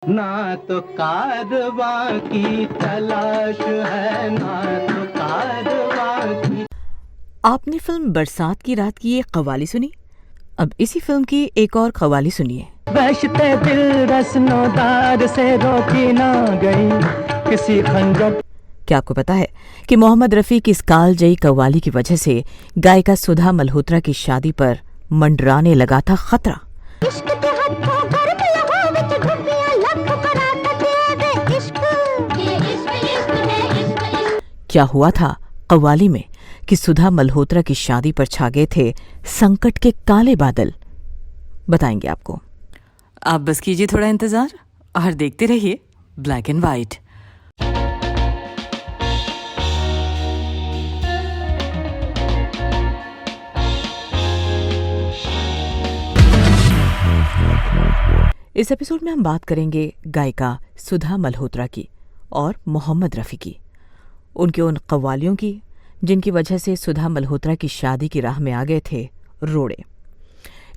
ना तो कारवां की तलाश है, ना तो कारवां की। आपने फिल्म बरसात की रात की ये कव्वाली सुनी? अब इसी फिल्म की एक और कव्वाली सुनिए। बशते दिल रस्नोदार से रोकी ना गई किसी खंजर। क्या आपको पता है कि मोहम्मद रफ़ी की इस कालजयी कव्वाली की वजह से गायिका सुधा मल्होत्रा की शादी पर मंडराने लगा था खतरा? क्या हुआ था कव्वाली में कि सुधा मल्होत्रा की शादी पर छा गए थे संकट के काले बादल? बताएंगे आपको। आप बस कीजिए थोड़ा इंतजार और देखते रहिए ब्लैक एंड वाइट। इस एपिसोड में हम बात करेंगे गायिका सुधा मल्होत्रा की और मोहम्मद रफ़ी की, उनके उन कव्वालियों की जिनकी वजह से सुधा मल्होत्रा की शादी की राह में आ गए थे रोड़े।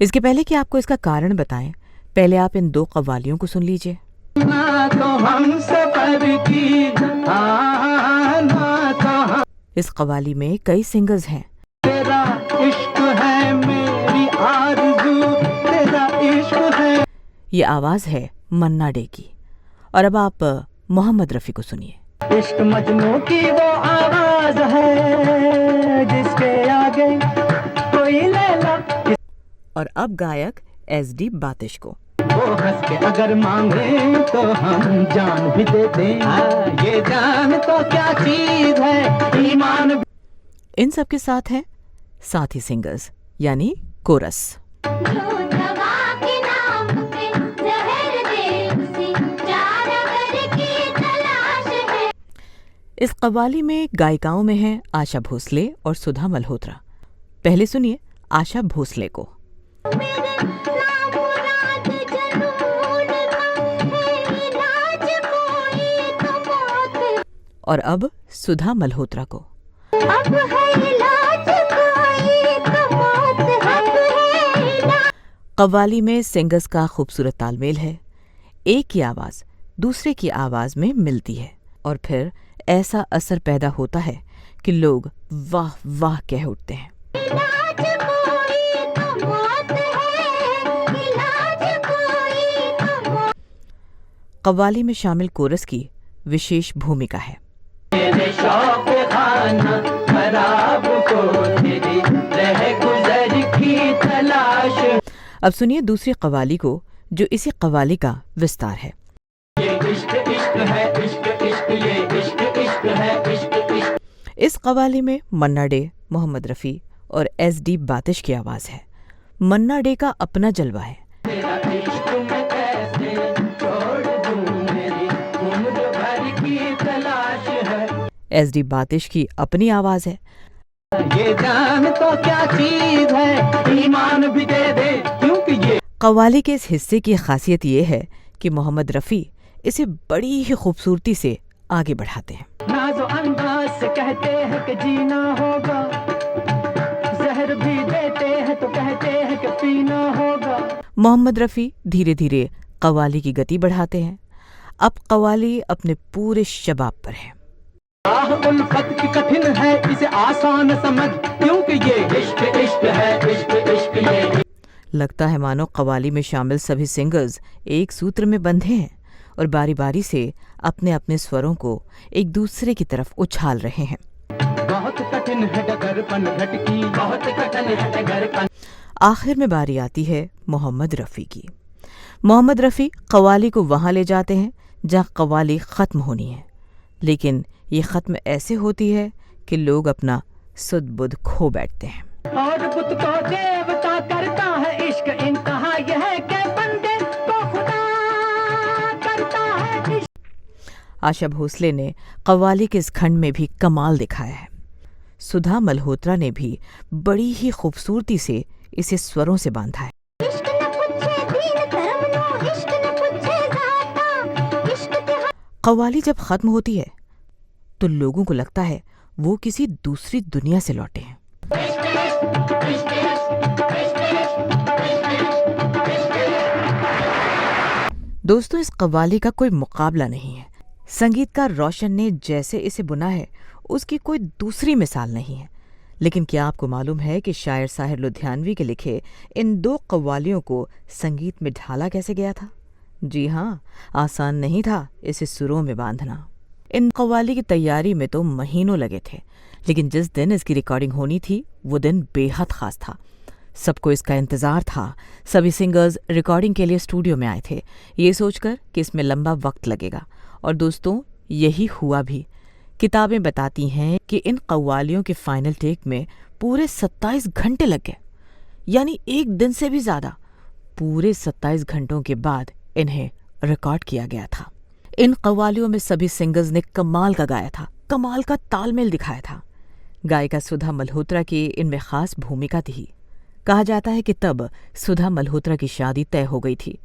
इसके पहले कि आपको इसका कारण बताएं, पहले आप इन दो कव्वालियों को सुन लीजिए। ना तो हम सफर की, ना तो हम। इस कव्वाली में कई सिंगर्स हैं। तेरा इश्क है मेरी आरज़ू, तेरा इश्क है। ये आवाज है मन्ना डे की। और अब आप मोहम्मद रफ़ी को सुनिए। इश्क मजनू की वो आवाज है जिसके आगे कोई लैला। और अब गायक SD बातिश को। वो हंस के अगर मांगे तो हम जान भी दे दें, ये जान तो क्या चीज है, ईमान भी। इन सब के साथ हैं साथी सिंगर्स यानी कोरस। इस कव्वाली में गायिकाओं में हैं आशा भोसले और सुधा मल्होत्रा। पहले सुनिए आशा भोसले को। और अब सुधा मल्होत्रा को। कव्वाली में सिंगर्स का खूबसूरत तालमेल है। एक की आवाज दूसरे की आवाज में मिलती है और फिर ऐसा असर पैदा होता है कि लोग वाह वाह कह उठते हैं। कव्वाली में शामिल कोरस की विशेष भूमिका है। तेरे शौक खाना खराब को तेरी रह गुजर की तलाश। अब सुनिए दूसरी कव्वाली को जो इसी कव्वाली का विस्तार है। ये इश्क इश्क है, इश्क इश्क, ये इश्क इश्क है, इश्क इश्क। इस कव्वाली में मन्ना डे, मोहम्मद रफ़ी और SD बातिश की आवाज है। मन्ना डे का अपना जलवा है। तेरा इश्क मैं कैसे छोड़ दूं, मेरी उम्र भर की तलाश है। SD बातिश की अपनी आवाज है। ये जान तो क्या चीज है, ईमान भी दे दे, क्योंकि ये। कव्वाली के इस हिस्से की खासियत ये है कि मोहम्मद रफ़ी इसे बड़ी ही खूबसूरती से आगे बढ़ाते हैं। नाज़ो अंदाज से कहते हैं कि जीना होगा, जहर भी देते हैं तो कहते हैं कि पीना होगा। मोहम्मद रफ़ी धीरे धीरे कव्वाली की गति बढ़ाते हैं। अब कव्वाली अपने पूरे शबाब पर है। आह उल्फत की कठिन है, इसे आसान समझ, क्योंकि ये इश्क इश्क है, इश्क इश्क ये। लगता है मानो कव्वाली में शामिल सभी सिंगर्स एक सूत्र में बंधे हैं और बारी बारी से अपने अपने स्वरों को एक दूसरे की तरफ उछाल रहे हैं। बहुत कठिन है डगरपन घटकी, बहुत कठिन है डगरपन। आखिर में बारी आती है मोहम्मद रफ़ी की। मोहम्मद रफ़ी कव्वाली को वहां ले जाते हैं जहां कव्वाली ख़त्म होनी है, लेकिन ये ख़त्म ऐसे होती है कि लोग अपना सुध बुध खो बैठते हैं। और बुत को देवता करता है इश्क, इंतहा यह है कि बंदे को खुदा करता है इश्क। आशा भोसले ने कव्वाली के इस खंड में भी कमाल दिखाया है। सुधा मल्होत्रा ने भी बड़ी ही खूबसूरती से इसे स्वरों से बांधा है। कव्वाली जब खत्म होती है तो लोगों को लगता है वो किसी दूसरी दुनिया से लौटे हैं। दोस्तों, इस कव्वाली का कोई मुकाबला नहीं है। संगीतकार रोशन ने जैसे इसे बुना है उसकी कोई दूसरी मिसाल नहीं है। लेकिन क्या आपको मालूम है कि शायर साहिर लुधियानवी के लिखे इन दो कव्वालियों को संगीत में ढाला कैसे गया था? जी हाँ, आसान नहीं था इसे सुरों में बांधना। इन कव्वाली की तैयारी में तो महीनों लगे थे, लेकिन जिस दिन इसकी रिकॉर्डिंग होनी थी वो दिन बेहद खास था। सबको इसका इंतजार था। सभी सिंगर्स रिकॉर्डिंग के लिए स्टूडियो में आए थे, ये सोचकर कि इसमें लंबा वक्त लगेगा। और दोस्तों, यही हुआ भी। किताबें बताती हैं कि इन कव्वालियों के फाइनल टेक में पूरे 27 घंटे लग गए, यानी एक दिन से भी ज्यादा। पूरे 27 घंटों के बाद इन्हें रिकॉर्ड किया गया था। इन कव्वालियों में सभी सिंगर्स ने कमाल का गाया था, कमाल का तालमेल दिखाया था। गायिका सुधा मल्होत्रा की इनमें खास भूमिका थी। कहा जाता है कि तब सुधा मल्होत्रा की शादी तय हो गई थी,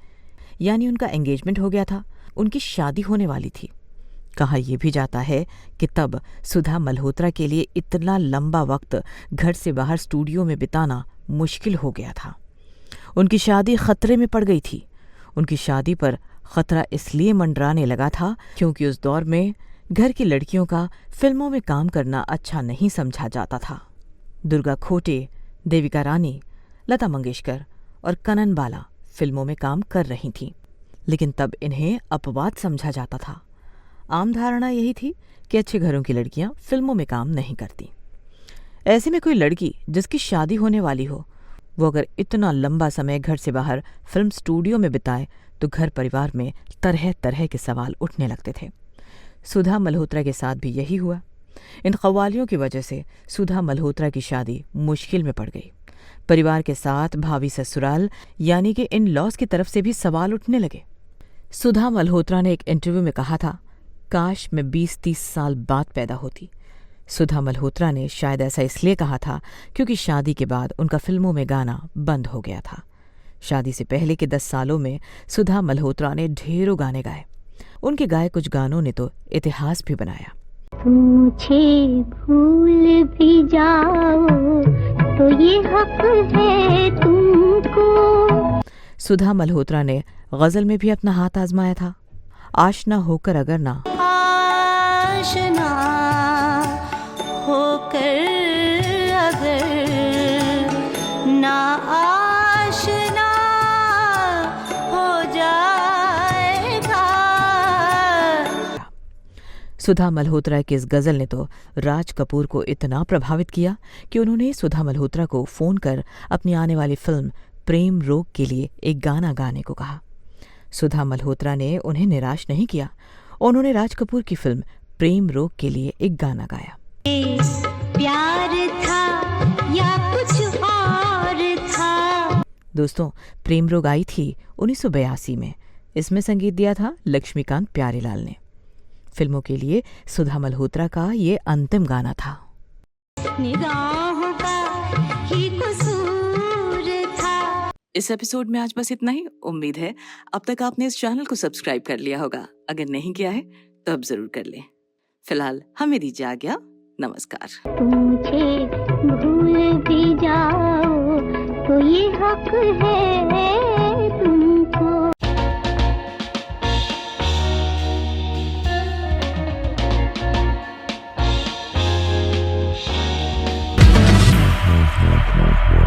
यानी उनका एंगेजमेंट हो गया था, उनकी शादी होने वाली थी। कहा यह भी जाता है कि तब सुधा मल्होत्रा के लिए इतना लंबा वक्त घर से बाहर स्टूडियो में बिताना मुश्किल हो गया था। उनकी शादी खतरे में पड़ गई थी। उनकी शादी पर खतरा इसलिए मंडराने लगा था क्योंकि उस दौर में घर की लड़कियों का फिल्मों में काम करना अच्छा नहीं समझा जाता था। दुर्गा खोटे, देविका रानी, लता मंगेशकर और कनन बाला फिल्मों में काम कर रही थीं, लेकिन तब इन्हें अपवाद समझा जाता था। आम धारणा यही थी कि अच्छे घरों की लड़कियां फिल्मों में काम नहीं करती। ऐसे में कोई लड़की जिसकी शादी होने वाली हो, वो अगर इतना लंबा समय घर से बाहर फिल्म स्टूडियो में बिताए तो घर परिवार में तरह तरह के सवाल उठने लगते थे। सुधा मल्होत्रा के साथ भी यही हुआ। इन कव्वालियों की वजह से सुधा मल्होत्रा की शादी मुश्किल में पड़ गई। परिवार के साथ भावी ससुराल यानी कि इन लॉज की तरफ से भी सवाल उठने लगे। सुधा मल्होत्रा ने एक इंटरव्यू में कहा था, काश मैं 20-30 साल बाद पैदा होती। सुधा मल्होत्रा ने शायद ऐसा इसलिए कहा था क्योंकि शादी के बाद उनका फिल्मों में गाना बंद हो गया था। शादी से पहले के 10 सालों में सुधा मल्होत्रा ने ढेरों गाने गाए। उनके गाए कुछ गानों ने तो इतिहास भी बनाया। मुझे भूल भी जाओ तो ये हक है तुमको। सुधा मल्होत्रा ने गजल में भी अपना हाथ आजमाया था। आशना होकर अगर ना, आशना होकर अगर ना, आशना हो जाएगा। सुधा मल्होत्रा की इस गजल ने तो राज कपूर को इतना प्रभावित किया कि उन्होंने सुधा मल्होत्रा को फोन कर अपनी आने वाली फिल्म प्रेम रोग के लिए एक गाना गाने को कहा। सुधा मल्होत्रा ने उन्हें निराश नहीं किया। उन्होंने राज कपूर की फिल्म प्रेम रोग के लिए एक गाना गाया। प्यार था या कुछ और था। दोस्तों, प्रेम रोग आई थी 1982 में। इसमें संगीत दिया था लक्ष्मीकांत प्यारेलाल ने। फिल्मों के लिए सुधा मल्होत्रा का ये अंतिम गाना था। निगाहों का ही कसूर था। इस एपिसोड में आज बस इतना ही। उम्मीद है अब तक आपने इस चैनल को सब्सक्राइब कर लिया होगा। अगर नहीं किया है तो अब जरूर कर लें। फिलहाल हमें दीजिए आज्ञा। नमस्कार। मुझे भूल भी जाओ तो ये हक है